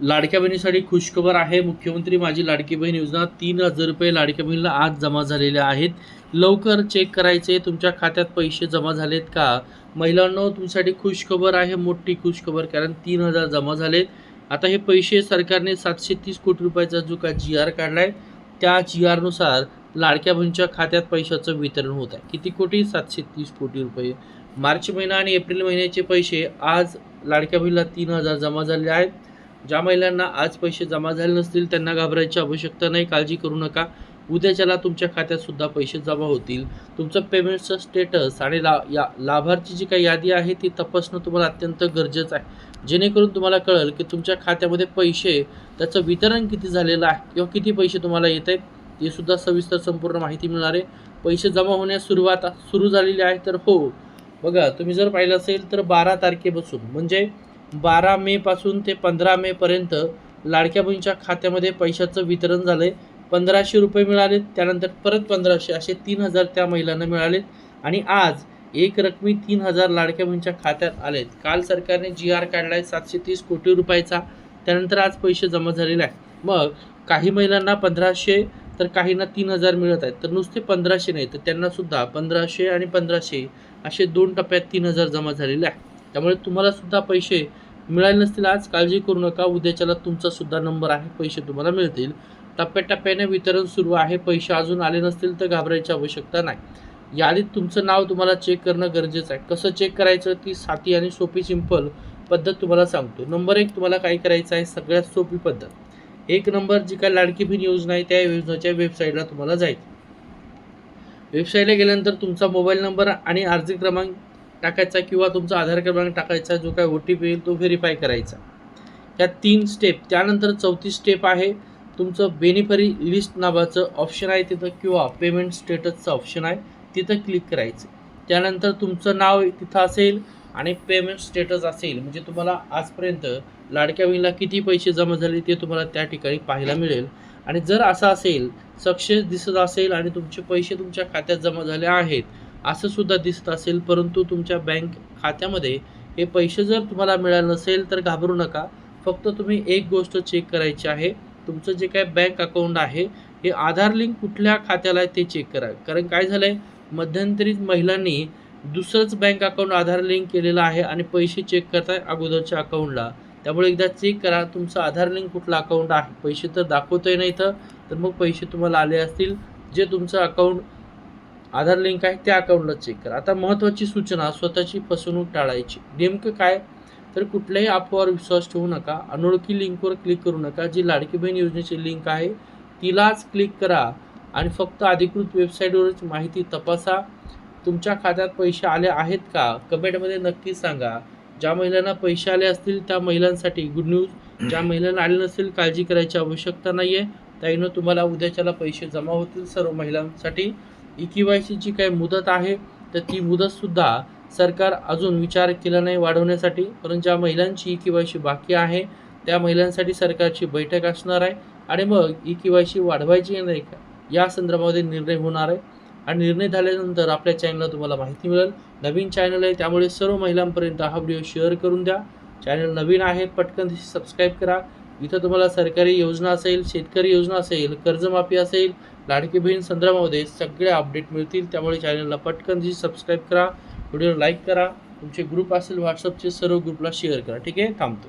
लाडक्या बहिणीसाठी खुशखबर आहे. मुख्यमंत्री माझी लाडकी बहीण योजना 3,000 रुपये लाडक्या बहिणीला आज जमा झालेले आहेत. लवकर चेक करायचे तुमच्या खात्यात पैसे जमा झालेत का. महिलांनो, तुमच्यासाठी खुशखबर आहे, मोठी खुशखबर, कारण 3,000 जमा झालेत. आता हे पैसे सरकारने 730 कोटी रुपयाचा जो काय GR काढलाय, त्या GRनुसार लाडक्या बहिणीच्या खात्यात पैशाचं वितरण होत आहे. किती कोटी? 730 कोटी रुपये. मार्च महिना आणि एप्रिल महिन्याचे पैसे आज लाडक्या बहिणीला 3,000 जमा झाले आहेत. ज्या महिलांना आज पैसे जमा झाले नसतील त्यांना घाबरायची आवश्यकता नाही, काळजी करू नका. उद्याच्याला तुमच्या खात्यात सुद्धा पैसे जमा होतील. तुमचं पेमेंटचं स्टेटस आणि लाभार्थी जी काही यादी आहे ती तपासणं तुम्हाला अत्यंत गरजेचं आहे, जेणेकरून तुम्हाला कळेल की तुमच्या खात्यामध्ये पैसे, त्याचं वितरण किती झालेलं आहे किंवा किती पैसे तुम्हाला येत आहेत, ते सुद्धा सविस्तर संपूर्ण माहिती मिळणार आहे. पैसे जमा होण्यास सुरू झालेली आहे. तर हो, बघा, तुम्ही जर पाहिलं असेल तर 12 तारखेपासून म्हणजे 12 मे पासून ते 15 मे पर्यंत लाडक्या बहिणीच्या खात्यामध्ये पैशाचं वितरण झालंय. 1,500 रुपये मिळालेत, त्यानंतर परत 1,500, असे 3,000 त्या महिलांना मिळालेत. आणि आज एक रकमी 3,000 लाडक्या बहिणीच्या खात्यात आलेत. काल सरकारने GR काढलाय 730 कोटी रुपयाचा, त्यानंतर आज पैसे जमा झालेले आहेत. मग काही महिलांना 1,500 तर काहींना 3,000 मिळत आहेत. तर नुसते 1,500 नाही, तर त्यांना सुद्धा 1,500 आणि 1,500 असे 2 टप्प्यात 3,000 जमा झालेले आहे. त्यामुळे तुम्हाला सुद्धा पैसे मिळाले नसतील आज, काळजी करू नका. उद्याच्याला तुमचा सुद्धा नंबर आहे, पैसे तुम्हाला मिळतील. टप्प्याटप्प्याने वितरण सुरू आहे. पैसे अजून आले नसतील तर घाबरायची आवश्यकता नाही. यादीत तुमचं नाव तुम्हाला चेक करणं गरजेचं आहे. कसं चेक करायचं, ती साधी आणि सोपी सिंपल पद्धत तुम्हाला सांगतो. नंबर 1, तुम्हाला काय करायचं आहे, सगळ्यात सोपी पद्धत. 1 नंबर, जी काय लाडकी बहीण योजना आहे त्या योजनेच्या वेबसाईटला तुम्हाला जायचं. वेबसाईटला गेल्यानंतर तुमचा मोबाईल नंबर आणि अर्ज क्रमांक टाकायचा किंवा तुमचा आधार क्रमांक टाकायचा, जो काय OTP येईल तो व्हेरीफाय करायचा. ह्या 3 स्टेप. त्यानंतर 4थी स्टेप आहे, तुमचं बेनिफिशरी लिस्ट नावाचं ऑप्शन आहे तिथं, किंवा पेमेंट स्टेटसचं ऑप्शन आहे तिथं क्लिक करायचं. त्यानंतर तुमचं नाव तिथं असेल आणि पेमेंट स्टेटस असेल, म्हणजे तुम्हाला आजपर्यंत लाडक्या बहिणीला किती पैसे जमा झाले ते तुम्हाला त्या ठिकाणी पाहायला मिळेल. आणि जर असं असेल, सक्सेस दिसत असेल आणि तुमचे पैसे तुमच्या खात्यात जमा झाले आहेत असं सुद्धा दिसत असेल, परंतु तुमच्या बँक खात्यामध्ये हे पैसे जर तुम्हाला मिळाले नसेल तर घाबरू नका. फक्त तुम्ही एक गोष्ट चेक करायची आहे, तुमचं जे काय बँक अकाउंट आहे हे आधार लिंक कुठल्या खात्याला आहे ते चेक करा. कारण काय झालं आहे, मध्यंतरी महिलांनी दुसरंच बँक अकाउंट आधार लिंक केलेलं आहे आणि पैसे चेक करताय अगोदरच्या अकाउंटला. त्यामुळे एकदा चेक करा तुमचं आधार लिंक कुठलं अकाउंट आहे. पैसे तर दाखवतही नाही तर मग पैसे तुम्हाला आले असतील. जे तुमचं अकाउंट आधार लिंक आहे त्या अकाउंटला चेक करा. आता महत्त्वाची सूचना, स्वतःची फसवणूक टाळायची. नेमकं काय, तर कुठल्याही ॲपवर विश्वास ठेवू नका, अनोळखी लिंकवर क्लिक करू नका. जी लाडकी बहीण योजनेची लिंक आहे तिलाच क्लिक करा आणि फक्त अधिकृत वेबसाईटवरच माहिती तपासा. तुमच्या खात्यात पैसे आले आहेत का, कमेंटमध्ये नक्की सांगा. ज्या महिलांना पैसे आले असतील त्या महिलांसाठी गुड न्यूज, ज्या महिलांना आले नसतील काळजी करायची आवश्यकता नाही आहे. त्याईनं तुम्हाला उद्याच्याला पैसे जमा होतील सर्व महिलांसाठी. EKYC ची काय मुदत आहे, तर ती मुदतसुद्धा सरकार अजून विचार केला नाही वाढवण्यासाठी. परंतु ज्या महिलांची EKYC बाकी आहे त्या महिलांसाठी सरकारची बैठक असणार आहे आणि मग EKYC वाढवायची नाही का या संदर्भामध्ये निर्णय होणार आहे. आणि निर्णय झाल्यानंतर आपल्या चॅनलला तुम्हाला माहिती मिळेल. नवीन चॅनल आहे त्यामुळे सर्व महिलांपर्यंत हा व्हिडिओ शेअर करून द्या. चॅनल नवीन आहे, पटकन सबस्क्राईब करा. इथं तुम्हाला सरकारी योजना असेल, शेतकरी योजना असेल, कर्जमाफी असेल, लाडकी बहीण संदर्भामध्ये सगळे अपडेट मिळतील. त्यामुळे चॅनलला पटकन सबस्क्राईब करा, व्हिडिओ लाईक करा, तुमचे ग्रुप असेल व्हॉट्सअपचे सर्व ग्रुपला शेअर करा. ठीक आहे, थांबतो.